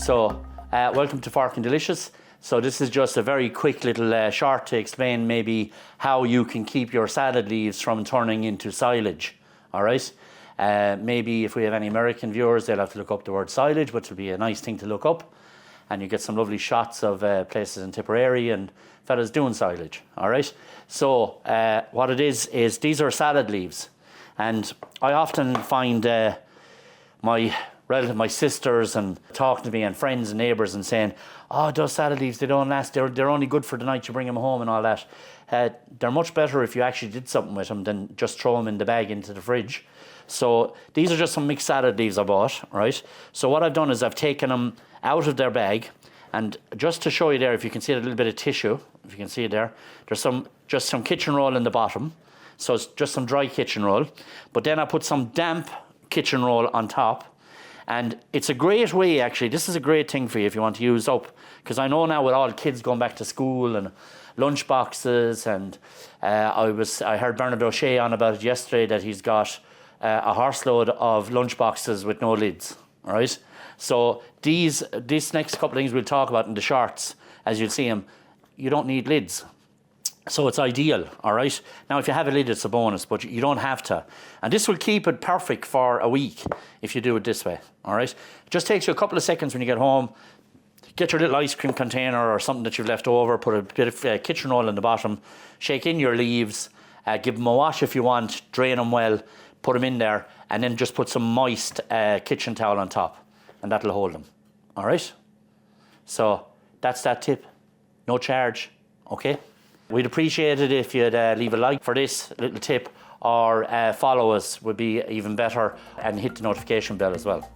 So, welcome to Forkin Delicious. So this is just a very quick little short to explain maybe how you can keep your salad leaves from turning into silage, all right? Maybe if we have any American viewers, they'll have to look up the word silage, which will be a nice thing to look up. And you get some lovely shots of places in Tipperary and fellas doing silage, all right? So what it is these are salad leaves. And I often find my sisters and talking to me and friends and neighbours and saying, oh, those salad leaves, they don't last, they're only good for the night, you bring them home and all that. They're much better if you actually did something with them than just throw them in the bag into the fridge. So these are just some mixed salad leaves I bought, right? So what I've done is I've taken them out of their bag, and just to show you there, if you can see a little bit of tissue, if you can see it there, there's just some kitchen roll in the bottom. So it's just some dry kitchen roll. But then I put some damp kitchen roll on top. And it's a great way, actually, this is a great thing for you if you want to use up. Because I know now with all kids going back to school and lunch boxes, and I heard Bernard O'Shea on about it yesterday, that he's got a horse load of lunch boxes with no lids, all right? So these next couple of things we'll talk about in the shorts, as you'll see them, you don't need lids. So it's ideal, all right? Now, if you have a lid, it's a bonus, but you don't have to. And this will keep it perfect for a week if you do it this way, all right? It just takes you a couple of seconds when you get home. Get your little ice cream container or something that you've left over, put a bit of kitchen roll in the bottom, shake in your leaves, give them a wash if you want, drain them well, put them in there, and then just put some moist kitchen towel on top, and that'll hold them, all right? So that's that tip. No charge, okay? We'd appreciate it if you'd leave a like for this little tip, or follow us would be even better, and hit the notification bell as well.